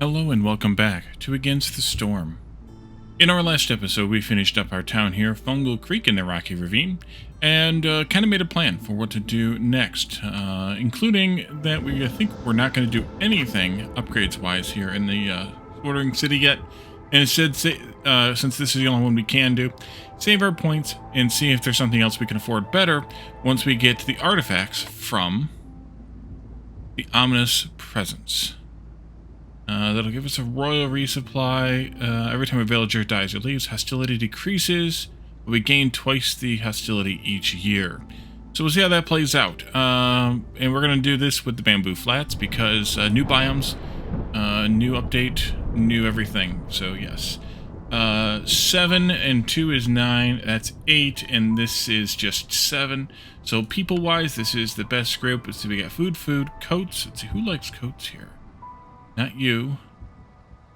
Hello and welcome back to Against the Storm. In our last episode, we finished up our town here, Fungal Creek in the Rocky Ravine, and kind of made a plan for what to do next, including that I think we're not going to do anything upgrades-wise here in the Bordering City yet, and instead, since this is the only one we can do, save our points and see if there's something else we can afford better once we get the artifacts from the Ominous Presence. That'll give us a royal resupply. Every time a villager dies or leaves, hostility decreases, but we gain twice the hostility each year. So we'll see how that plays out. And we're going to do this with the bamboo flats because new biomes, new update, new everything. So yes. 7 and 2 is 9, that's 8, and this is just 7. So people-wise, this is the best group. Let's see, we got food, coats. Let's see, who likes coats here? Not you.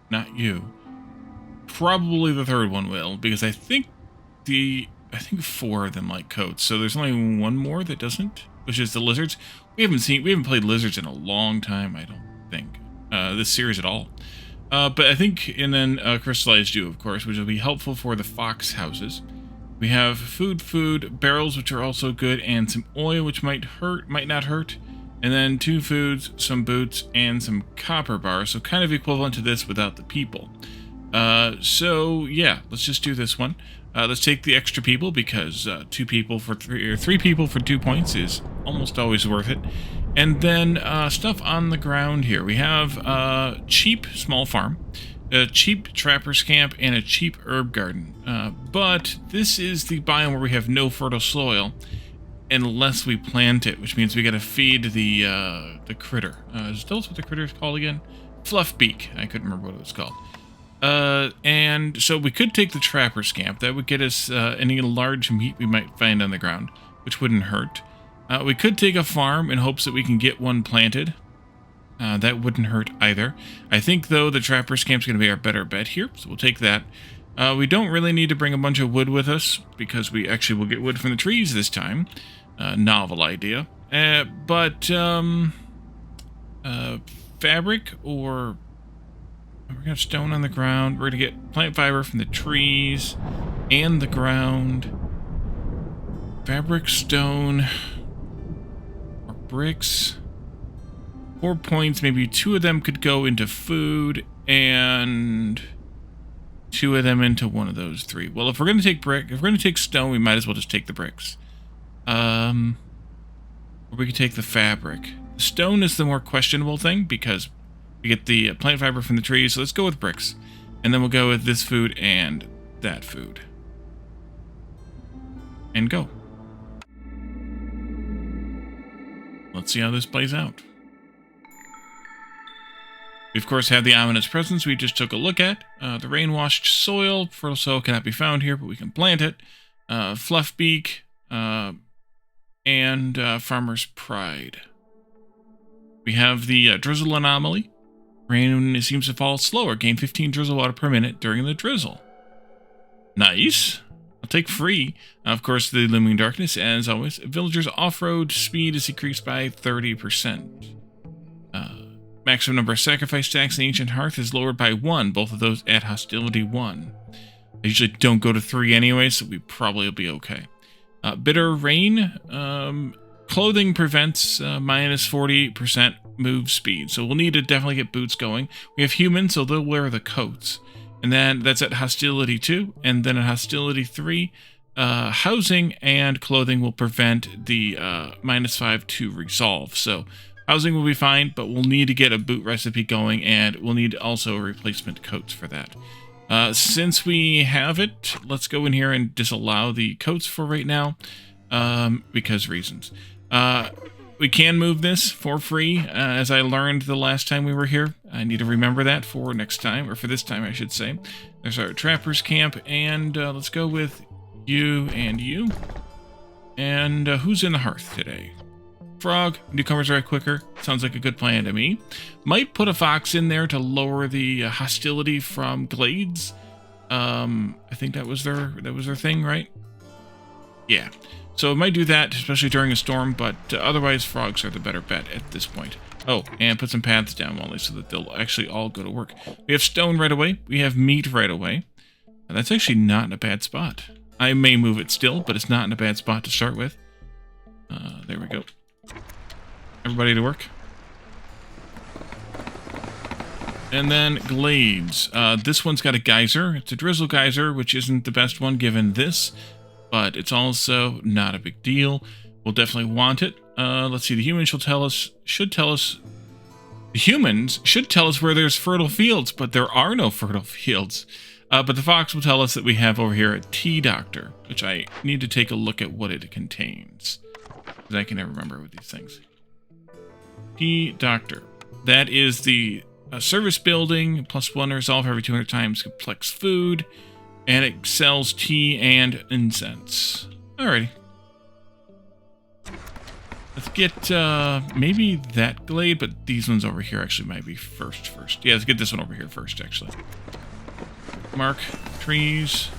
Not you. Probably the third one will, because I think 4 of them like coats. So there's only one more that doesn't, which is the lizards. We haven't played lizards in a long time, I don't think. This series at all. But I think, and then crystallized dew, of course, which will be helpful for the fox houses. We have food, barrels, which are also good, and some oil, which might not hurt. And then 2 foods, some boots, and some copper bars. So kind of equivalent to this without the people. So yeah, let's just do this one. Let's take the extra people because 2 people for 3 or 3 people for 2 points is almost always worth it. And then stuff on the ground here. We have cheap small farm, a cheap trapper's camp, and a cheap herb garden. But this is the biome where we have no fertile soil unless we plant it, which means we got to feed the critter. Tell us what the critter is called again? Fluffbeak. I couldn't remember what it was called. And so we could take the trapper's camp. That would get us any large meat we might find on the ground, which wouldn't hurt. We could take a farm in hopes that we can get one planted. That wouldn't hurt either. I think, though, the trapper's camp is going to be our better bet here, so we'll take that. We don't really need to bring a bunch of wood with us, because we actually will get wood from the trees this time. Novel idea. But fabric, or we're going to have stone on the ground. We're going to get plant fiber from the trees and the ground. Fabric, stone, or bricks. 4 points. Maybe 2 of them could go into food, and 2 of them into one of those 3. Well, if we're going to take stone, we might as well just take the bricks. Or we could take the fabric. Stone is the more questionable thing because we get the plant fiber from the trees, so let's go with bricks. And then we'll go with this food and that food. And go. Let's see how this plays out. We, of course, have the Ominous Presence we just took a look at. The rain-washed soil. Fertile soil cannot be found here, but we can plant it. Fluffbeak. And Farmer's Pride. We have the drizzle anomaly. Rain seems to fall slower. Gain 15 drizzle water per minute during the drizzle. Nice. I'll take free. Of course, the looming darkness, as always. Villagers' off-road speed is decreased by 30%. Maximum number of sacrifice stacks in the Ancient Hearth is lowered by 1. Both of those at hostility 1. I usually don't go to 3 anyway, so we probably will be okay. Bitter rain. Clothing prevents minus 40% move speed. So we'll need to definitely get boots going. We have humans, so they'll wear the coats. And then that's at hostility 2. And then at hostility 3, housing and clothing will prevent the minus 5 to resolve. So housing will be fine, but we'll need to get a boot recipe going, and we'll need also replacement coats for that. Since we have it, let's go in here and disallow the coats for right now, because reasons. We can move this for free, as I learned the last time we were here. I need to remember that for next time, or for this time, I should say. There's our trapper's camp, and let's go with you and you. And who's in the hearth today? Frog. Newcomers are quicker. Sounds like a good plan to me. Might put a fox in there to lower the hostility from glades. I think that was their thing, right? Yeah. So it might do that, especially during a storm, but otherwise frogs are the better bet at this point. Oh, and put some paths down, Wally, so that they'll actually all go to work. We have stone right away. We have meat right away. And that's actually not in a bad spot. I may move it still, but it's not in a bad spot to start with. There we go. Everybody to work. And then glades. This one's got a geyser. It's a drizzle geyser, which isn't the best one given this, but it's also not a big deal. We'll definitely want it. Let's see. The humans should tell us. The humans should tell us where there's fertile fields, but there are no fertile fields. But the fox will tell us that we have over here a tea doctor, which I need to take a look at what it contains, because I can never remember with these things. Tea doctor. That is the service building, +1 resolve every 200 times complex food, and it sells tea and incense. Alrighty. Let's get maybe that glade, but these ones over here actually might be first. Yeah, let's get this one over here first, actually. Mark trees.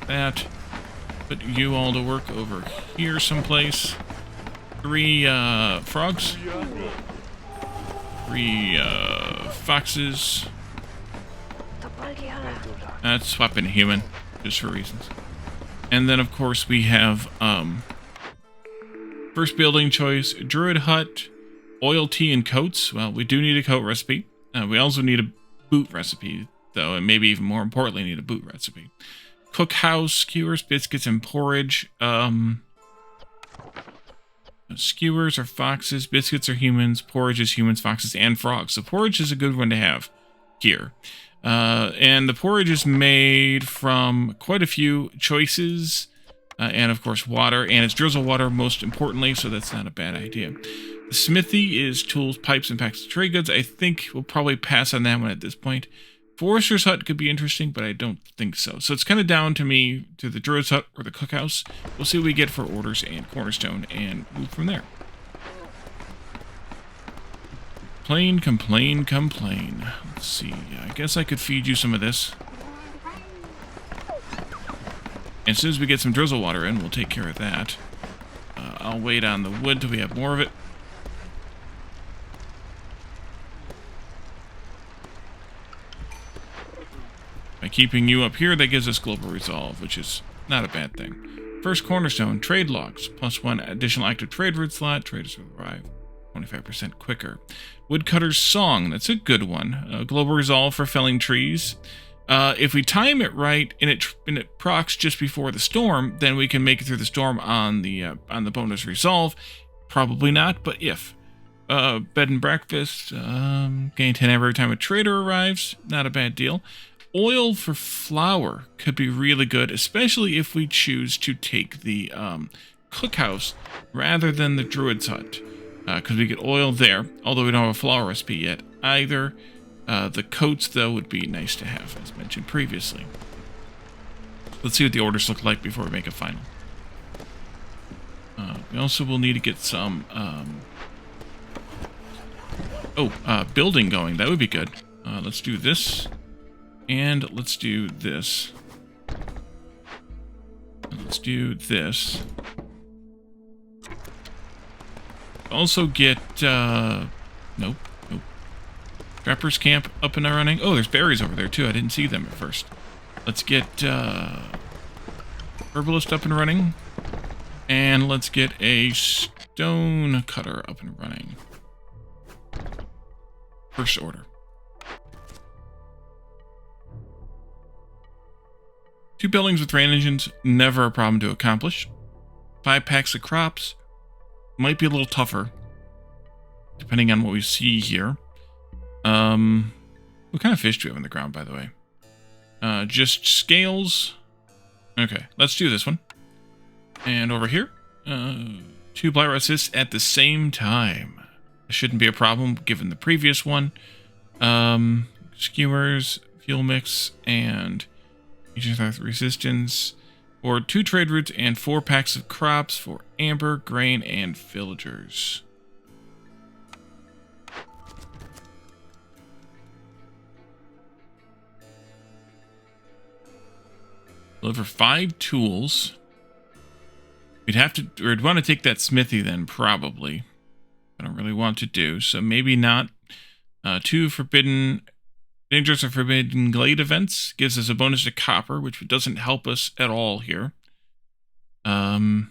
That. Put you all to work over here someplace. 3 frogs. 3 foxes. Let's swap in a human, just for reasons. And then, of course, we have first building choice, druid hut, oil, tea, and coats. Well, we do need a coat recipe. We also need a boot recipe, though, and maybe even more importantly, need a boot recipe. Cookhouse, skewers, biscuits, and porridge. Skewers are foxes, biscuits are humans, porridge is humans, foxes, and frogs. So porridge is a good one to have here. And the porridge is made from quite a few choices, and of course water, and it's drizzle water most importantly, so that's not a bad idea. The smithy is tools, pipes, and packs of trade goods. I think we'll probably pass on that one at this point. Forester's hut could be interesting, but I don't think so. So it's kind of down to me, to the druid's hut or the cookhouse. We'll see what we get for orders and cornerstone and move from there. Complain. Let's see. I guess I could feed you some of this. And as soon as we get some drizzle water in, we'll take care of that. I'll wait on the wood till we have more of it. By keeping you up here, that gives us global resolve, which is not a bad thing. First cornerstone, trade logs, +1 additional active trade route slot. Traders will arrive 25% quicker. Woodcutter's song, that's a good one. Global resolve for felling trees. If we time it right and it procs just before the storm, then we can make it through the storm on the bonus resolve. Probably not, but if. Bed and breakfast, gain 10 every time a trader arrives. Not a bad deal. Oil for flour could be really good, especially if we choose to take the cookhouse rather than the druid's hut, because we get oil there, although we don't have a flour recipe yet either. The coats, though, would be nice to have, as mentioned previously. Let's see what the orders look like before we make a final. We also will need to get some building going. That would be good. Let's do this. And let's do this. Let's do this. Also get, nope. Trapper's camp up and running. Oh, there's berries over there too. I didn't see them at first. Let's get, herbalist up and running. And let's get a stone cutter up and running. First order. 2 buildings with rain engines, never a problem to accomplish. 5 packs of crops, might be a little tougher, depending on what we see here. What kind of fish do we have on the ground, by the way? Just scales. Okay, let's do this one. And over here, 2 blight resists at the same time. It shouldn't be a problem, given the previous one. Skewers, fuel mix, and resistance, or 2 trade routes and 4 packs of crops for amber, grain, and villagers. Deliver 5 tools. We'd want to take that smithy then, probably. I don't really want to do. So maybe not. 2 forbidden, dangerous or forbidden glade events gives us a bonus to copper, which doesn't help us at all here. 4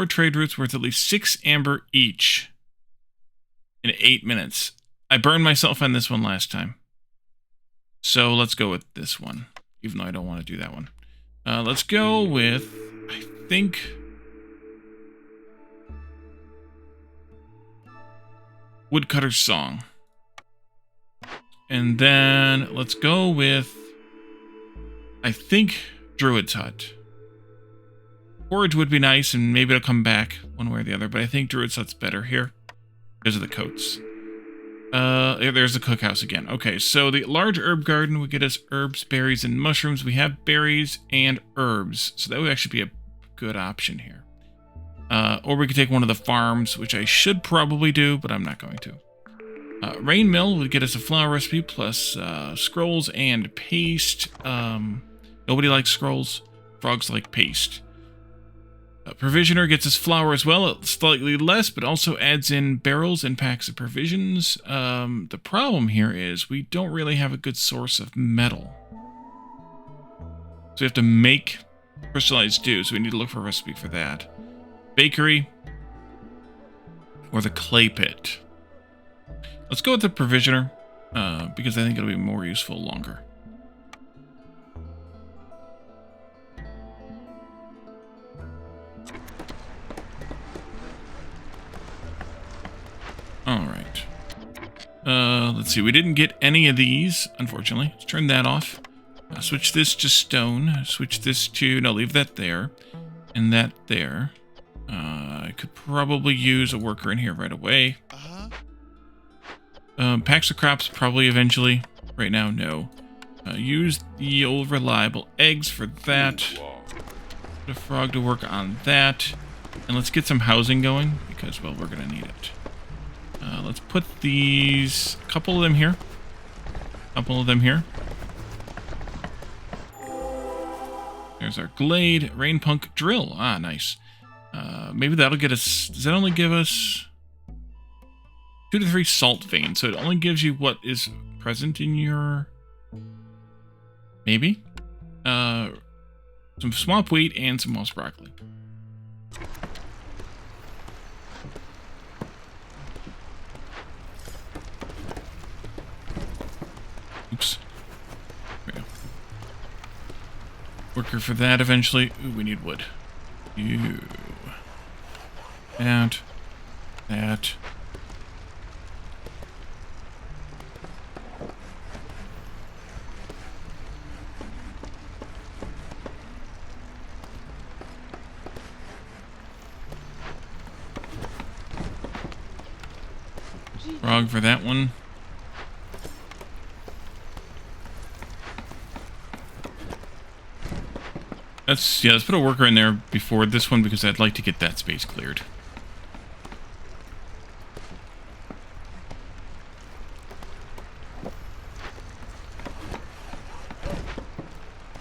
trade routes worth at least 6 amber each in 8 minutes. I burned myself on this one last time. So let's go with this one, even though I don't want to do that one. Let's go with, I think, Woodcutter's Song. And then let's go with, I think, Druid's Hut. Forage would be nice, and maybe it'll come back one way or the other, but I think Druid's Hut's better here because of the coats. There's the cookhouse again. Okay, so the large herb garden would get us herbs, berries, and mushrooms. We have berries and herbs, so that would actually be a good option here. Or we could take one of the farms, which I should probably do, but I'm not going to. Rain Mill would get us a flour recipe plus scrolls and paste. Nobody likes scrolls. Frogs like paste. Provisioner gets us flour as well, slightly less, but also adds in barrels and packs of provisions. The problem here is we don't really have a good source of metal. So we have to make crystallized dew, so we need to look for a recipe for that. Bakery or the clay pit. Let's go with the provisioner, because I think it'll be more useful longer. Alright. Let's see. We didn't get any of these, unfortunately. Let's turn that off. Switch this to stone. Switch this to... No, leave that there. And that there. I could probably use a worker in here right away. Packs of crops, probably eventually. Right now, no. Use the old reliable eggs for that. Put a frog to work on that. And let's get some housing going, because, well, we're going to need it. Let's put these, a couple of them here. There's our glade, rain punk drill. Ah, nice. Maybe that'll get us, does that only give us 2 to 3 salt veins? So it only gives you what is present in your, maybe? Some swamp wheat and some moss broccoli. Oops. There we go. Worker for that eventually. Ooh, we need wood. Ew. That. Frog for that one. Let's put a worker in there before this one because I'd like to get that space cleared.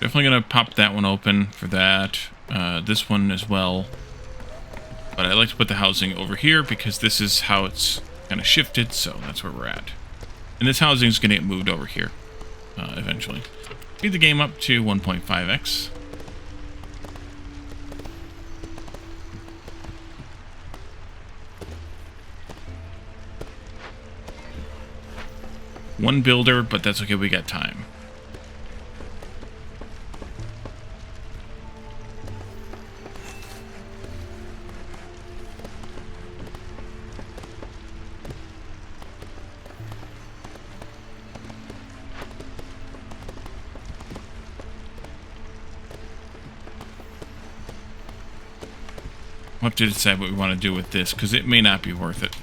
Definitely gonna pop that one open for that. This one as well. But I like to put the housing over here because this is how it's kind of shifted, so that's where we're at. And this housing is gonna get moved over here eventually. Speed the game up to 1.5x. One builder, but that's okay, we got time. We'll have to decide what we want to do with this, because it may not be worth it.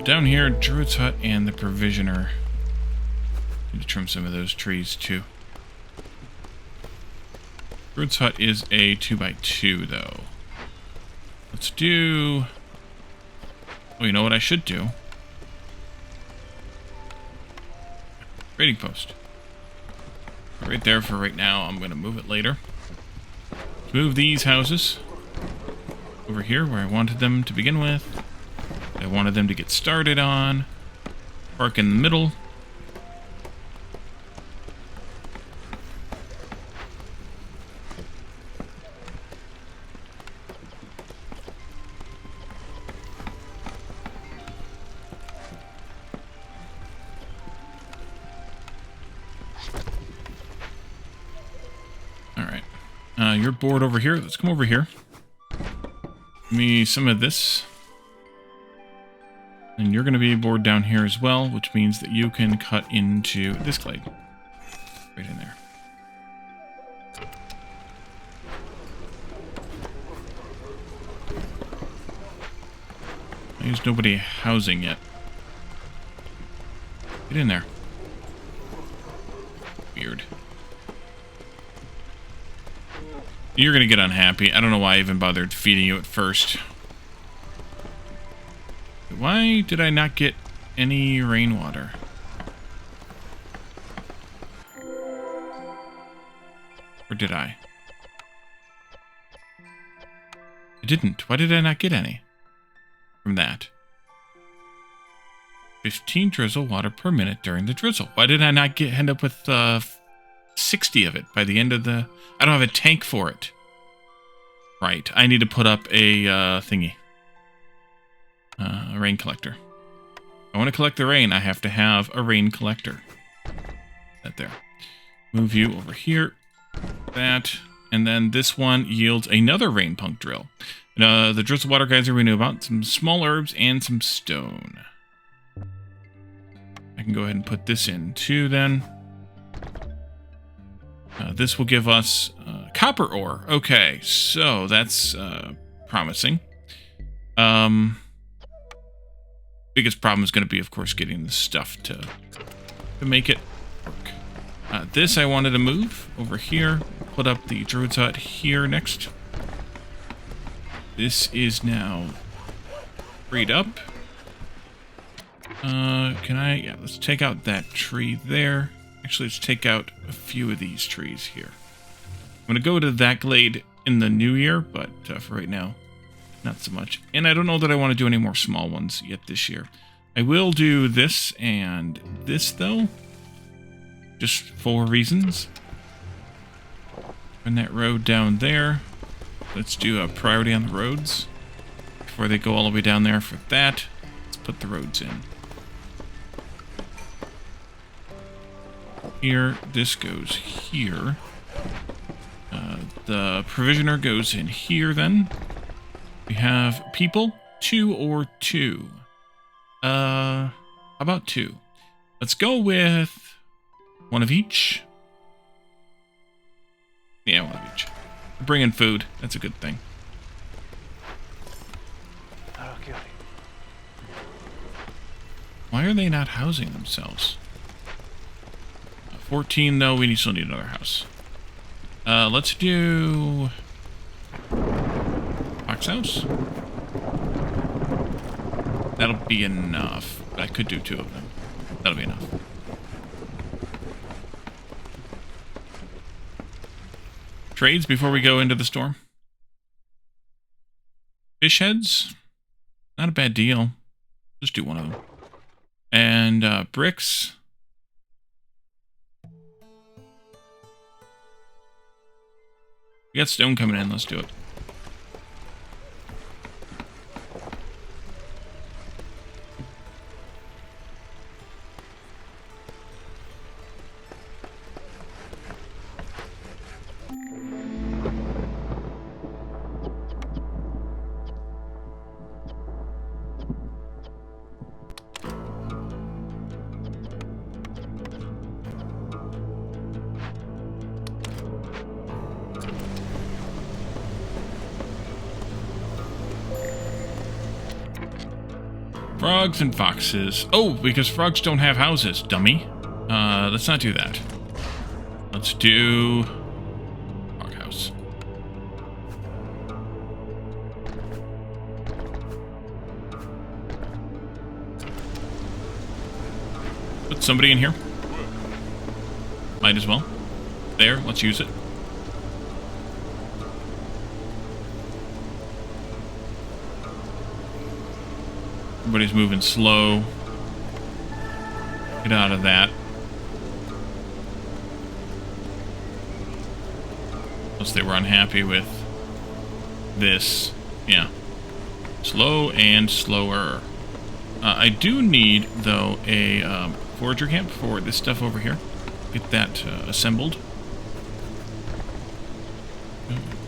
Down here, Druid's Hut and the Provisioner. Need to trim some of those trees, too. Druid's Hut is a 2x2, though. Let's do... Oh, you know what I should do? Trading post. Right there for right now. I'm going to move it later. Let's move these houses. over here where I wanted them to begin with. I wanted them to get started on. Park in the middle. Alright. You're bored over here. Let's come over here. Give me some of this. And you're going to be bored down here as well, which means that you can cut into this glade. Right in there. There's nobody housing yet. Get in there. Weird. You're going to get unhappy. I don't know why I even bothered feeding you at first. Why did I not get any rainwater? Or did I? I didn't. Why did I not get any from that? 15 drizzle water per minute during the drizzle. Why did I not end up with 60 of it by the end of the... I don't have a tank for it. Right. I need to put up a thingy. A rain collector. I want to collect the rain. I have to have a rain collector. That there. Move you over here. That. And then this one yields another rain punk drill. The drizzle water geyser we knew about. Some small herbs and some stone. I can go ahead and put this in too then. This will give us copper ore. Okay, so that's promising. Biggest problem is going to be, of course, getting the stuff to make it work. This I wanted to move over here. Put up the druid's hut here next. This is now freed up. Can I? Yeah, let's take out that tree there. Actually, let's take out a few of these trees here. I'm going to go to that glade in the new year, but for right now, not so much. And I don't know that I want to do any more small ones yet this year. I will do this and this, though. Just for reasons. Run that road down there. Let's do a priority on the roads. Before they go all the way down there for that, let's put the roads in. Here, this goes here. The provisioner goes in here, then. We have people, 2 or 2. How about 2? Let's go with one of each. Yeah, one of each. Bring in food. That's a good thing. Why are they not housing themselves? 14, though, we still need another house. Let's do... Fox house? That'll be enough. I could do 2 of them. That'll be enough. Trades before we go into the storm. Fish heads? Not a bad deal. Just do one of them. And bricks... We got stone coming in, let's do it. Frogs and foxes. Oh, because frogs don't have houses, dummy. Let's not do that. Let's do... frog house. Put somebody in here. Might as well. There, let's use it. Everybody's moving slow. Get out of that. Unless they were unhappy with this. Yeah. Slow and slower. I do need, though, a forager camp for this stuff over here. Get that assembled.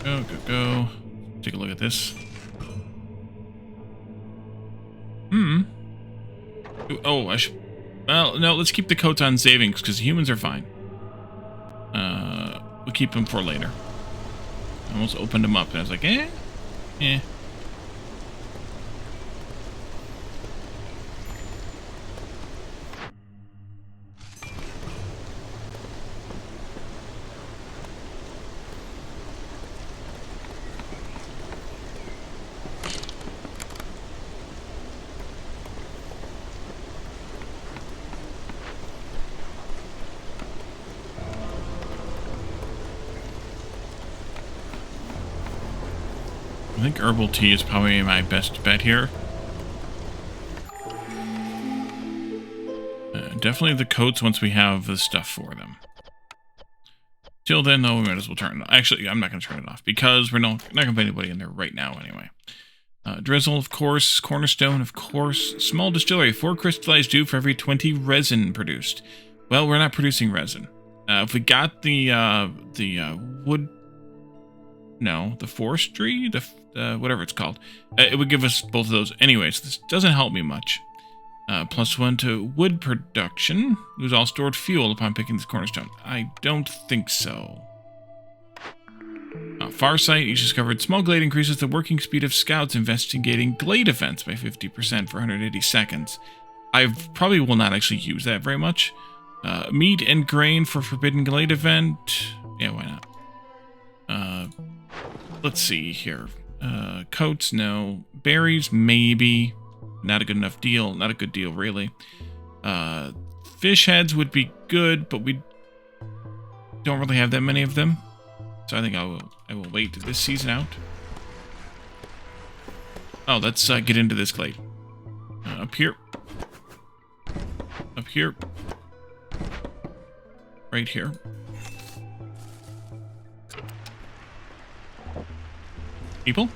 Go. Take a look at this. Oh, I should... Well, no, let's keep the coats on savings, because humans are fine. We'll keep them for later. I almost opened them up, and I was like, eh. I think herbal tea is probably my best bet here. Definitely the coats once we have the stuff for them. Till then, though, we might as well turn it off. Actually, I'm not going to turn it off because we're not going to put anybody in there right now anyway. Drizzle, of course. Cornerstone, of course. Small distillery. 4 crystallized dew for every 20 resin produced. Well, we're not producing resin. If we got the wood... No, the forestry? Whatever it's called. It would give us both of those. Anyways, this doesn't help me much. +1 to wood production. Lose all stored fuel upon picking this cornerstone. I don't think so. Farsight, each discovered small glade increases the working speed of scouts investigating glade events by 50% for 180 seconds. I probably will not actually use that very much. Meat and grain for forbidden glade event. Yeah, why not? Let's see here. Coats, no. Berries, maybe. Not a good enough deal. Not a good deal, really. Fish heads would be good, but we don't really have that many of them. So I think I will wait this season out. Oh, let's get into this glade. Up here. Up here. Right here. People?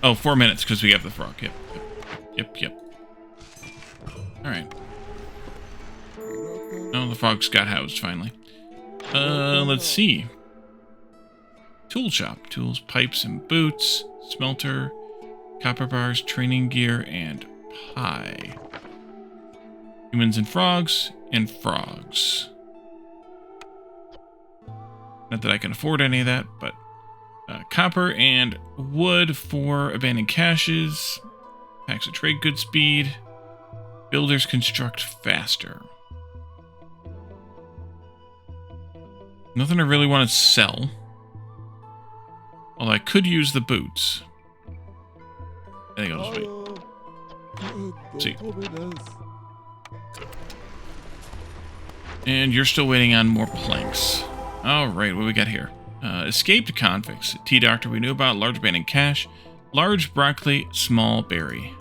Oh, 4 minutes because we have the frog. Yep. Alright. Oh, the frogs got housed finally. Let's see. Tool shop. Tools, pipes, and boots. Smelter. Copper bars, training gear, and pie. Humans and frogs. And frogs. Not that I can afford any of that, but... copper and wood for abandoned caches. Packs of trade good speed. Builders construct faster. Nothing I really want to sell. Although I could use the boots. I think I'll just wait. See. And you're still waiting on more planks. Alright, what we got here? Escaped convicts. Tea doctor we knew about. Large abandoned cache. Large broccoli. Small berry.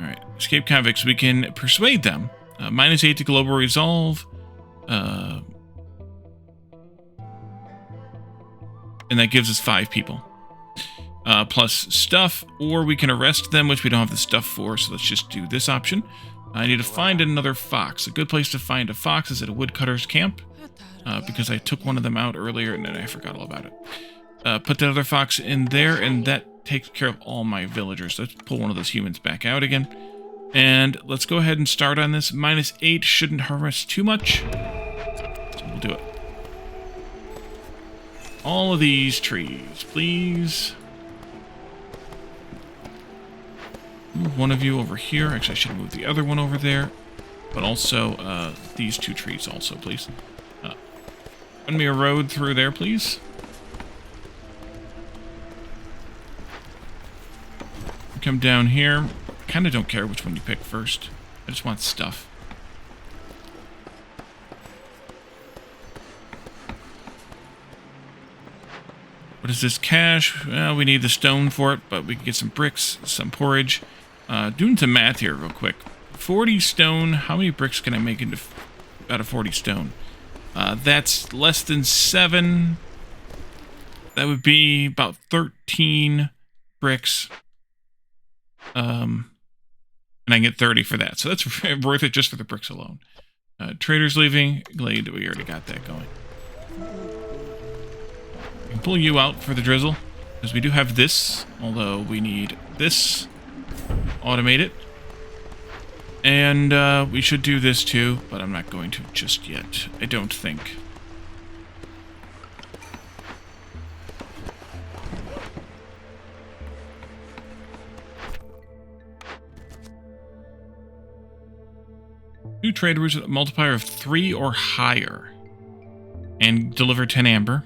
Alright. Escaped convicts. We can persuade them. -8 to global resolve. And that gives us 5 people. Plus stuff. Or we can arrest them, which we don't have the stuff for. So let's just do this option. I need to find another fox. A good place to find a fox is at a woodcutter's camp. Because I took one of them out earlier and then I forgot all about it. Put that other fox in there, and that takes care of all my villagers. Let's pull one of those humans back out again. And let's go ahead and start on this. -8 shouldn't harm us too much. So we'll do it. All of these trees, please. Move one of you over here. Actually, I should move the other one over there. But also, these 2 trees also, please. Run me a road through there, please. Come down here. Kind of don't care which one you pick first. I just want stuff. What is this cache? Well, we need the stone for it, but we can get some bricks, some porridge, Doing some math here real quick. 40 stone, how many bricks can I make out of 40 stone? That's less than 7. That would be about 13 bricks. And I get 30 for that. So that's worth it just for the bricks alone. Trader's leaving. Glade, we already got that going. I can pull you out for the drizzle, because we do have this, although we need this. Automate it. And we should do this too, but I'm not going to just yet. I don't think. Two traders with a multiplier of 3 or higher. And deliver 10 amber.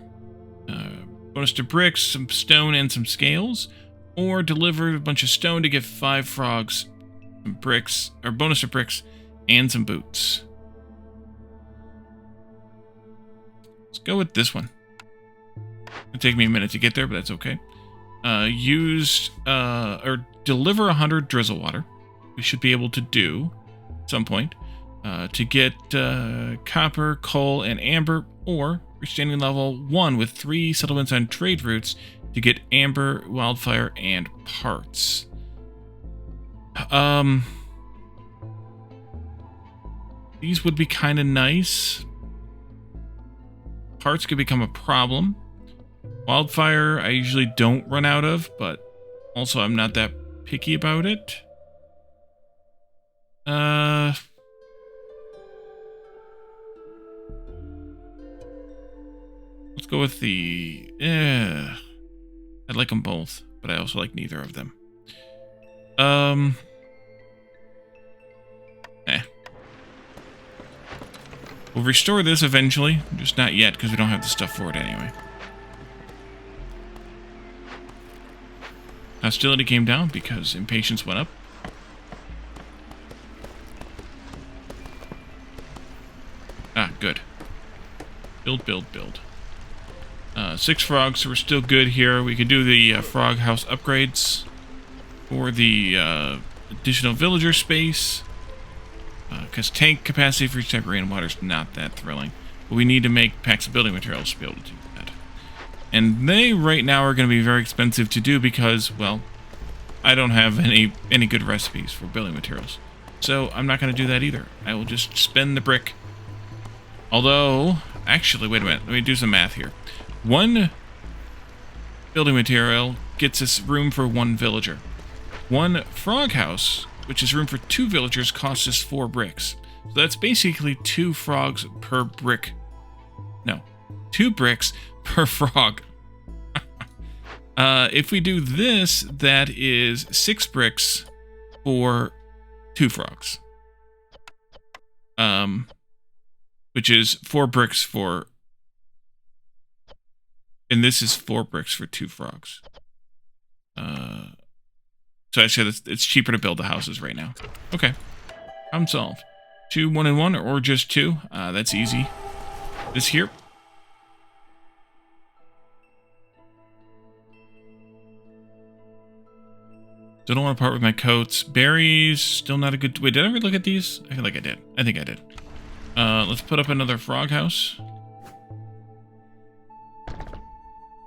Bonus to bricks, some stone, and some scales. Or deliver a bunch of stone to get 5 frogs, some bricks, or bonus to bricks, and some boots. Let's go with this one. It'll take me a minute to get there, but that's okay. Or deliver 100 drizzle water. We should be able to do at some point. To get copper, coal, and amber, or reach standing level 1 with 3 settlements on trade routes to get amber, wildfire, and parts. These would be kind of nice. Parts could become a problem. Wildfire, I usually don't run out of, but also I'm not that picky about it. Let's go with the... I like them both, but I also like neither of them. We'll restore this eventually, just not yet, because we don't have the stuff for it anyway. Hostility came down because impatience went up. Ah, good. Build, build, build. 6 frogs, so we're still good here. We could do the frog house upgrades for the additional villager space. Because tank capacity for each type of rainwater is not that thrilling. But we need to make packs of building materials to be able to do that. And they, right now, are going to be very expensive to do because, well, I don't have any good recipes for building materials. So I'm not going to do that either. I will just spend the brick. Although, actually, wait a minute. Let me do some math here. 1 building material gets us room for 1 villager. 1 frog house, which is room for 2 villagers, costs us 4 bricks. So that's basically 2 frogs per brick. No, 2 bricks per frog. If we do this, that is 6 bricks for 2 frogs. Which is 4 bricks for... And this is 4 bricks for 2 frogs. So I said it's cheaper to build the houses right now. Okay. Problem solved. 2, 1, and 1, or just 2. That's easy. This here. Still don't want to part with my coats. Berries, still not a good... Wait, did I ever look at these? I feel like I did. I think I did. Let's put up another frog house.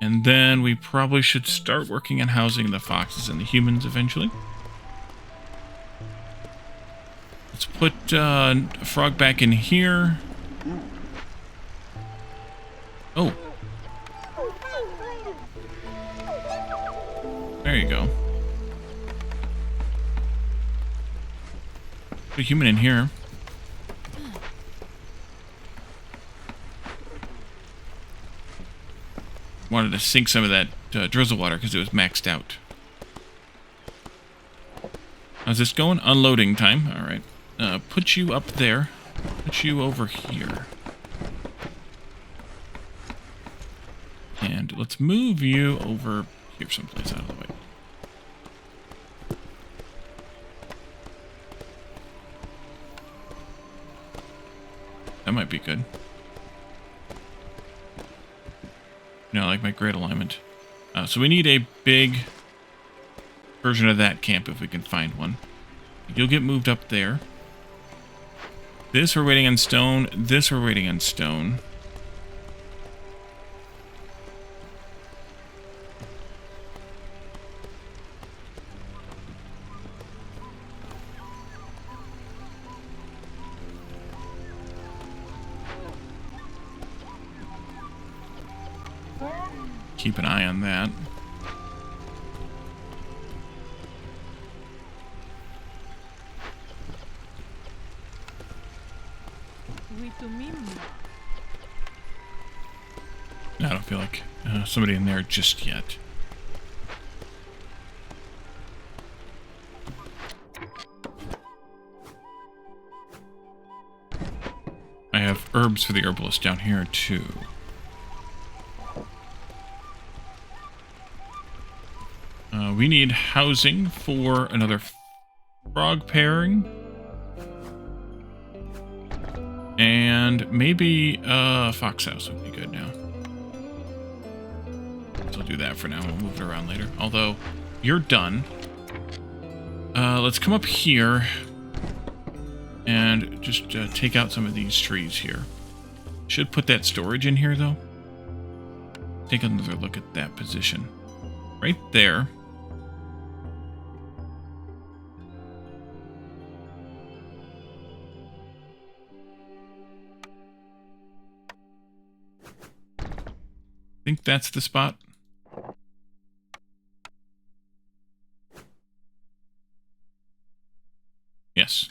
And then we probably should start working on housing the foxes and the humans eventually. Let's put a frog back in here. Oh. There you go. Put a human in here. Wanted to sink some of that drizzle water because it was maxed out. How's this going? Unloading time. All right. Put you up there. Put you over here. And let's move you over here someplace out of the way. That might be good. You know, I like my grid alignment. So we need a big version of that camp if we can find one. You'll get moved up there. This we're waiting on stone. This we're waiting on stone. Keep an eye on that. I don't feel like somebody in there just yet. I have herbs for the herbalist down here too. We need housing for another frog pairing. And maybe a fox house would be good now. So I'll do that for now. We'll move it around later. Although, you're done. Let's come up here and just take out some of these trees here. Should put that storage in here, though. Take another look at that position. Right there. I think that's the spot. Yes.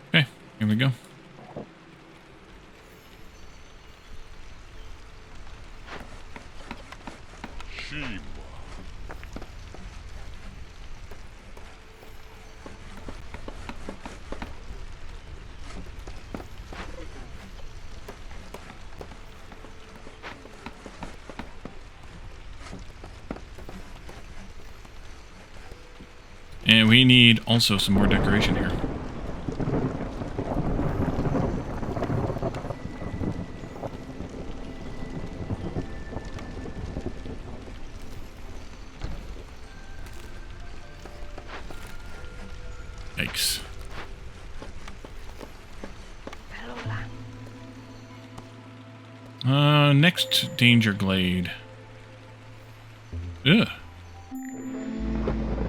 Okay, here we go. And we need also some more decoration here. Yikes. Next danger glade. Ugh.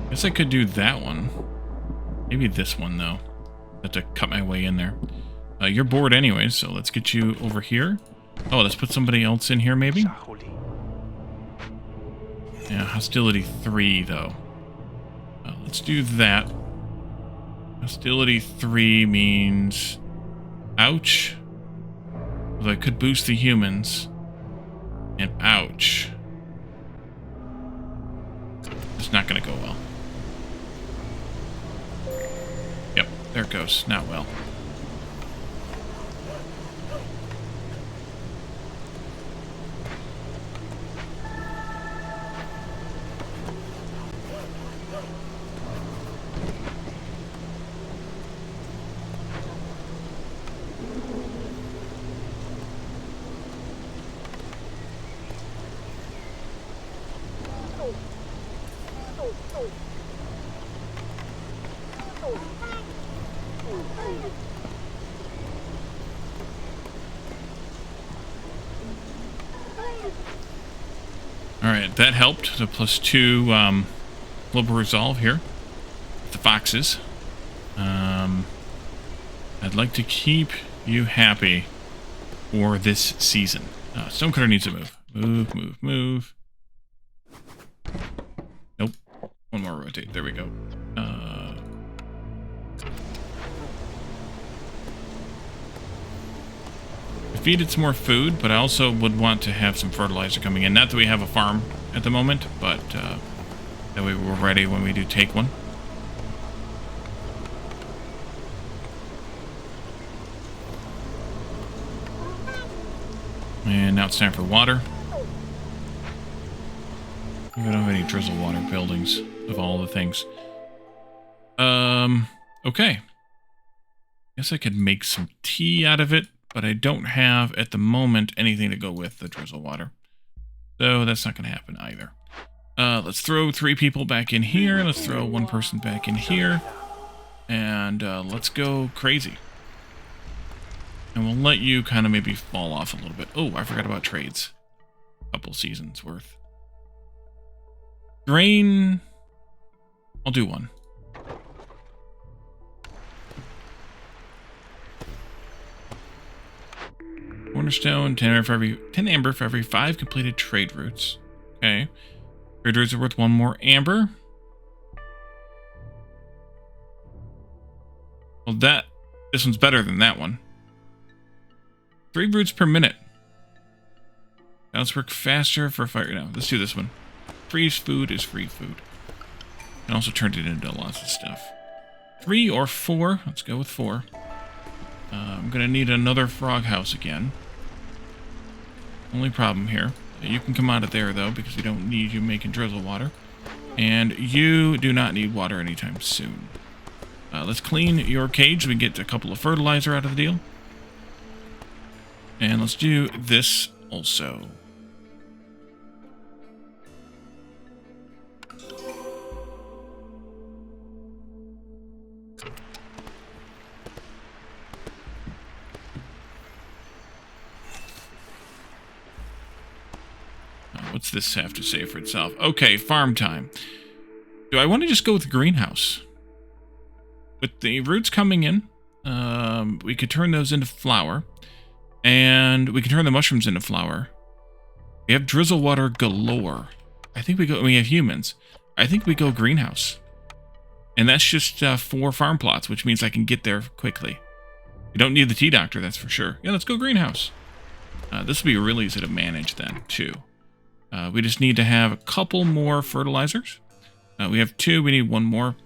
Guess I could do that one. Maybe this one, though. Have to cut my way in there. You're bored anyways, so let's get you over here. Oh, let's put somebody else in here, maybe? Yeah, hostility 3, though. Let's do that. Hostility 3 means... ouch. Although I could boost the humans. And ouch. It's not going to go well. Yep, there it goes. Not well. Alright, that helped. The +2 global resolve here. The foxes. I'd like to keep you happy for this season. Stonecutter needs to move. Move, move, move. Nope. One more rotate. There we go. I feed it some more food, but I also would want to have some fertilizer coming in. Not that we have a farm at the moment, but that way we're ready when we do take one. And now it's time for water. We don't have any drizzle water buildings of all the things. Okay. Guess I could make some tea out of it, but I don't have, at the moment, anything to go with the drizzle water. So that's not going to happen either. Let's throw 3 people back in here. Let's throw 1 person back in here. And let's go crazy. And we'll let you kind of maybe fall off a little bit. Oh, I forgot about trades. Couple seasons worth. Grain. I'll do 1. Cornerstone, 10 amber for every 5 completed trade routes. Okay. Trade routes are worth 1 more amber. Well, this one's better than that one. 3 routes per minute. Now let's work faster for fire. No, let's do this one. Freeze food is free food. And also turned it into lots of stuff. 3 or 4. Let's go with 4. I'm going to need another frog house again. Only problem here. You can come out of there, though, because we don't need you making drizzle water. And you do not need water anytime soon. Let's clean your cage so we get a couple of fertilizer out of the deal. And let's do this also. What's this have to say for itself? Okay, farm time. Do I want to just go with the greenhouse? With the roots coming in, we could turn those into flour. And we can turn the mushrooms into flour. We have drizzle water galore. I think we have humans. I think we go greenhouse. And that's just 4 farm plots, which means I can get there quickly. You don't need the tea doctor, that's for sure. Yeah, let's go greenhouse. This will be real easy to manage then, too. We just need to have a couple more fertilizers. We have 2. We need 1 more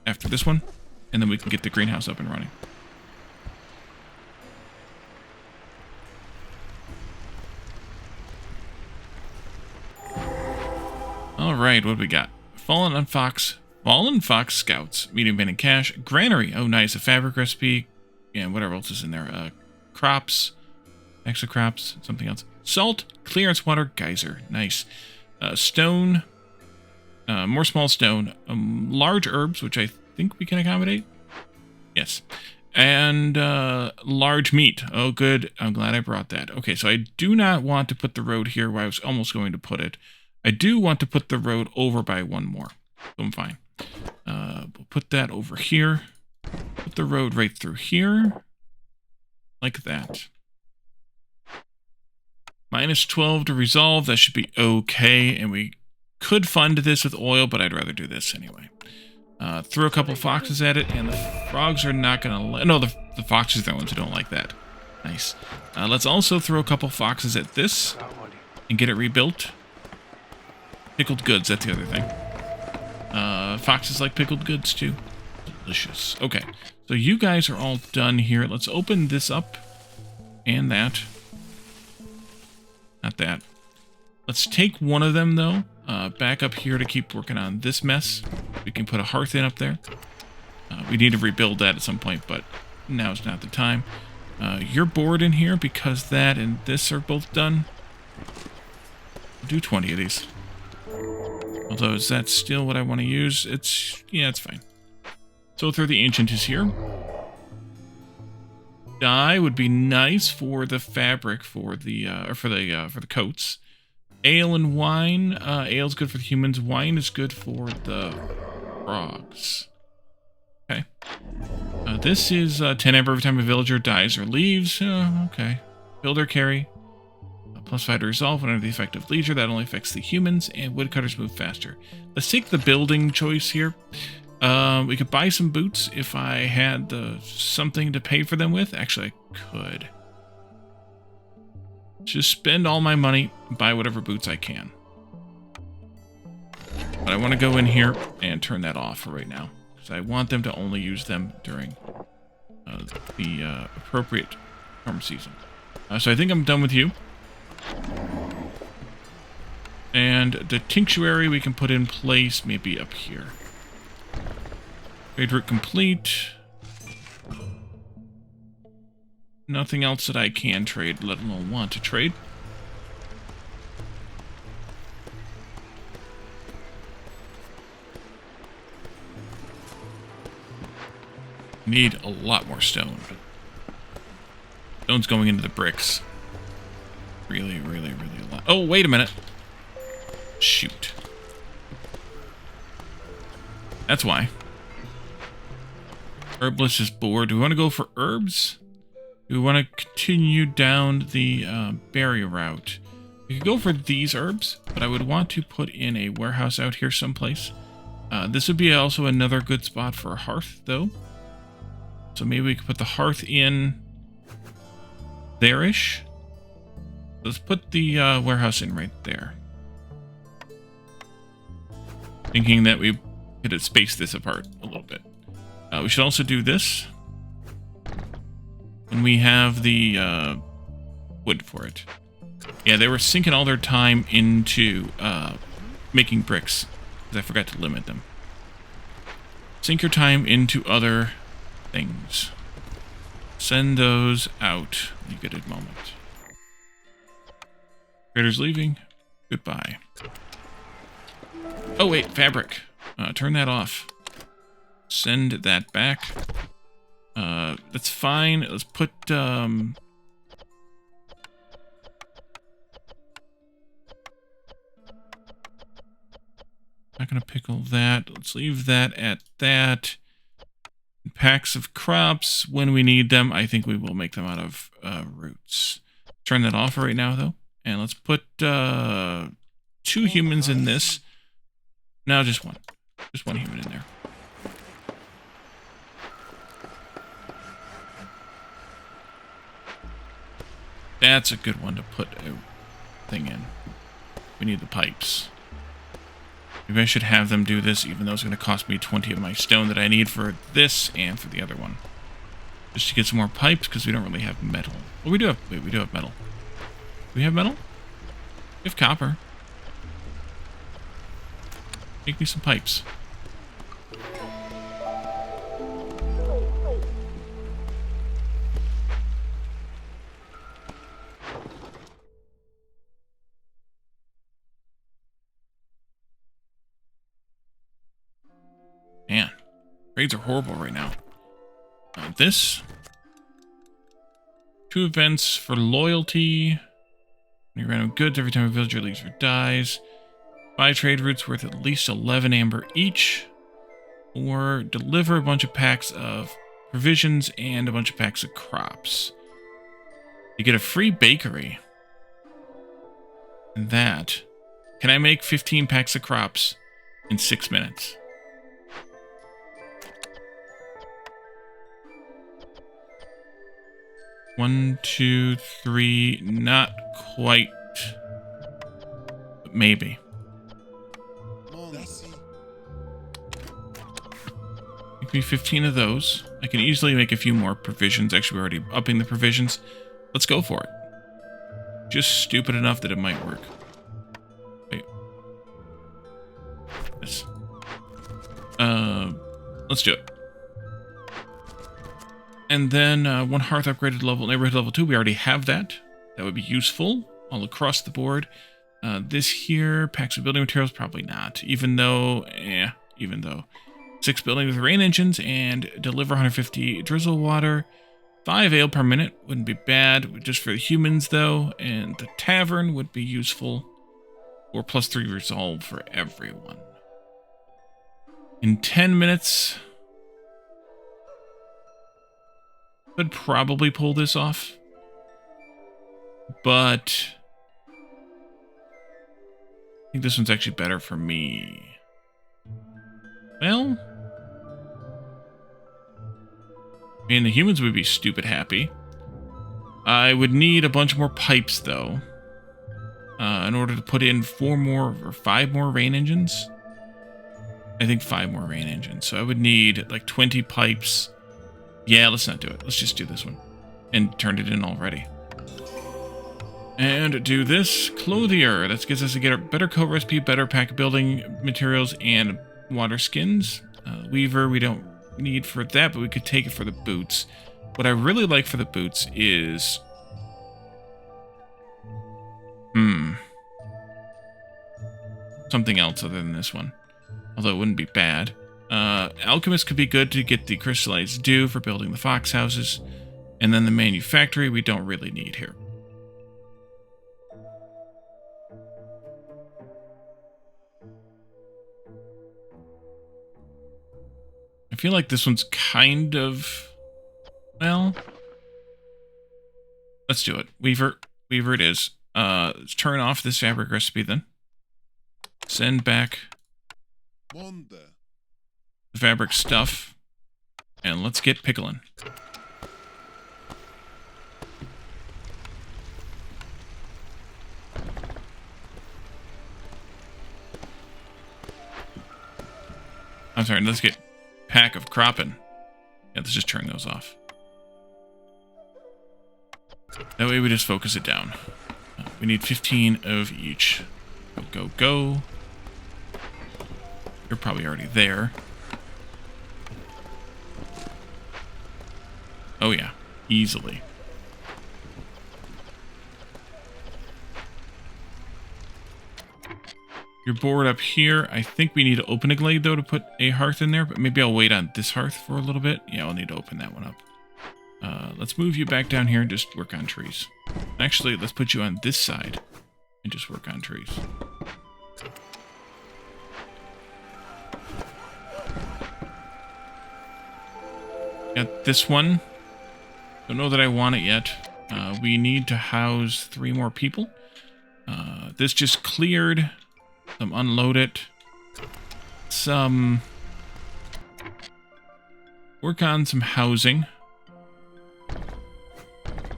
after this one. And then we can get the greenhouse up and running. Alright, what do we got? Fallen Fox Scouts. Medium bin and cash. Granary. Oh, nice. A fabric recipe. Yeah, whatever else is in there. Crops. Extra crops. Something else. Salt. Clearance water. Geyser. Nice. Stone. More small stone. Large herbs, which I think we can accommodate. Yes. And large meat. Oh, good. I'm glad I brought that. Okay, so I do not want to put the road here where I was almost going to put it. I do want to put the road over by 1 more. So I'm fine. We'll put that over here. Put the road right through here. Like that. Minus 12 to resolve. That should be okay. And we could fund this with oil, but I'd rather do this anyway. Throw a couple foxes at it, and the frogs are not going to... No, the foxes are the ones who don't like that. Nice. Let's also throw a couple foxes at this and get it rebuilt. Pickled goods, that's the other thing. Foxes like pickled goods, too. Delicious. Okay, so you guys are all done here. Let's open this up. And that. Not that. Let's take one of them, though. Back up here to keep working on this mess. We can put a hearth in up there. We need to rebuild that at some point, but now's not the time. You're bored in here because that and this are both done. I'll do 20 of these. Although, is that still what I want to use? Yeah, it's fine. So throw the ancient is here. Dye would be nice for the fabric for the coats. Ale and wine. Ale's good for the humans. Wine is good for the frogs. Okay. This is 10 amber every time a villager dies or leaves. Okay. Builder carry. +5 to resolve whenever the effect of leisure. That only affects the humans, and woodcutters move faster. Let's take the building choice here. We could buy some boots if I had something to pay for them with. Actually, I could. Just spend all my money and buy whatever boots I can. But I want to go in here and turn that off for right now, because I want them to only use them during the appropriate farm season. So I think I'm done with you. And the tinctuary we can put in place maybe up here. Trade route complete. Nothing else that I can trade, let alone want to trade. Need a lot more stone. Stone's going into the bricks. Really a lot. Oh, wait a minute. Shoot. That's why. Herbalist is bored. Do we want to go for herbs? Do we want to continue down the berry route? We could go for these herbs, but I would want to put in a warehouse out here someplace. This would be also another good spot for a hearth, though. So maybe we could put the hearth in there-ish. Let's put the warehouse in right there. Thinking that we could space this apart a little bit. We should also do this. And we have the wood for it. Yeah, they were sinking all their time into making bricks, because I forgot to limit them. Sink your time into other things. Send those out when you get a moment. Trader's leaving. Goodbye. Oh wait, fabric. Turn that off. Send that back. That's fine. Let's put, not gonna pickle that. Let's leave that at that. Packs of crops. When we need them, I think we will make them out of roots. Turn that off right now, though. And let's put 2 humans in this. No, just one. Just one human in there. That's a good one to put a thing in. We need the pipes. Maybe I should have them do this, even though it's going to cost me 20 of my stone that I need for this and for the other one. Just to get some more pipes, because we don't really have metal. Well, we do have... Wait, we do have metal. Do we have metal? We have copper. Make me some pipes. Man, trades are horrible right now. This. 2 events for loyalty. When you random goods every time a villager leaves or dies. 5 trade routes worth at least 11 amber each. Or deliver a bunch of packs of provisions and a bunch of packs of crops. You get a free bakery. And that. Can I make 15 packs of crops in 6 minutes? One, 2, 3, not quite, but maybe. Make me 15 of those. I can easily make a few more provisions. Actually, we're already upping the provisions. Let's go for it. Just stupid enough that it might work. Wait. This. Let's do it. And then 1 hearth upgraded level, neighborhood level 2. We already have that. That would be useful all across the board. This here, packs of building materials, probably not. Even though, 6 buildings with rain engines and deliver 150 drizzle water. 5 ale per minute wouldn't be bad, just for the humans though. And the tavern would be useful. Or +3 resolve for everyone. In 10 minutes... could probably pull this off, but I think this one's actually better for me. Well, I mean, the humans would be stupid happy. I would need a bunch more pipes, though, in order to put in 4 more or 5 more rain engines. I think 5 more rain engines. So I would need like 20 pipes. Yeah, let's not do it. Let's just do this one. And turn it in already. And do this. Clothier. That gets us to get a better coat recipe, better pack building materials, and water skins. Weaver, we don't need for that, but we could take it for the boots. What I really like for the boots is... something else other than this one. Although it wouldn't be bad. Alchemist could be good to get the crystallized dew for building the fox houses. And then the manufactory we don't really need here. I feel like this one's kind of... Well... Let's do it. Weaver it is. Let's turn off this fabric recipe then. Send back the fabric stuff. And let's get pickling. I'm sorry, let's get pack of cropping. Yeah, let's just turn those off. That way we just focus it down. We need 15 of each. Go, go, go. You're probably already there. Oh yeah, easily. You're bored up here. I think we need to open a glade though to put a hearth in there, but maybe I'll wait on this hearth for a little bit. Yeah, I'll need to open that one up. Let's move you back down here and just work on trees. Actually, let's put you on this side and just work on trees. Got this one. Don't know that I want it yet. We need to house 3 more people. This just cleared. Some unload it. Some work on some housing.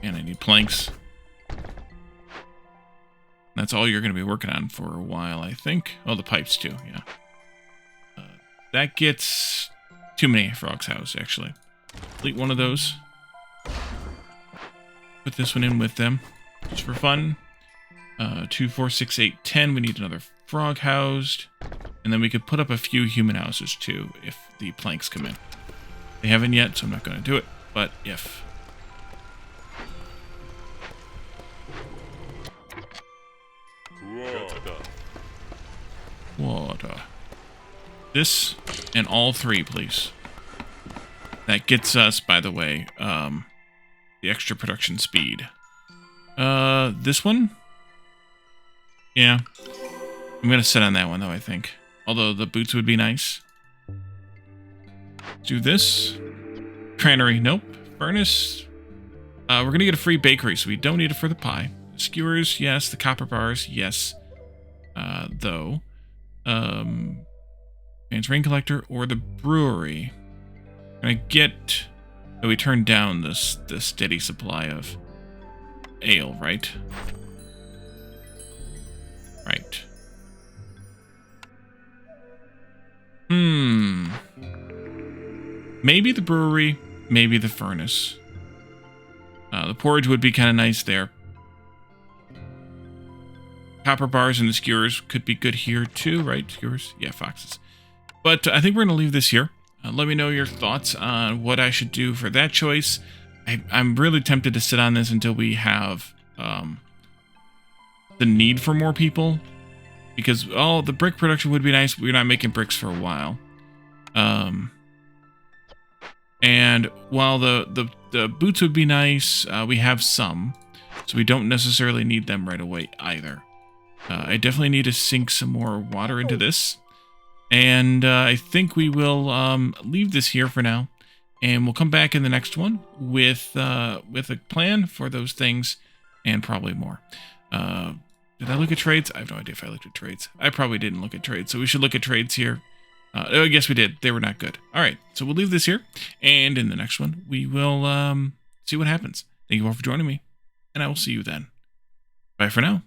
And I need planks. That's all you're going to be working on for a while, I think. Oh, the pipes too, yeah. That gets too many frogs house, actually. Complete one of those. Put this one in with them, just for fun. 2, 4, 6, 8, 10. We need another frog housed. And then we could put up a few human houses too, if the planks come in. They haven't yet, so I'm not going to do it. But if... Water. This and all 3, please. That gets us, by the way, the extra production speed. This one? Yeah. I'm gonna sit on that one, though, I think. Although the boots would be nice. Do this. Granary, nope. Furnace. We're gonna get a free bakery, so we don't need it for the pie. Skewers, yes. The copper bars, yes. Though. Man's rain collector or the brewery. Gonna get... Oh, we turned down the steady supply of ale, right? Right. Maybe the brewery, maybe the furnace. The porridge would be kind of nice there. Copper bars and the skewers could be good here too, right? Skewers? Yeah, foxes. But I think we're going to leave this here. Let me know your thoughts on what I should do for that choice. I'm really tempted to sit on this until we have the need for more people. Because, the brick production would be nice, but we're not making bricks for a while. And while the boots would be nice, we have some. So we don't necessarily need them right away either. I definitely need to sink some more water into this. And I think we will leave this here for now. And we'll come back in the next one with a plan for those things and probably more. Did I look at trades? I have no idea if I looked at trades. I probably didn't look at trades, so we should look at trades here. Oh, yes, we did. They were not good. All right, so we'll leave this here. And in the next one, we will see what happens. Thank you all for joining me, and I will see you then. Bye for now.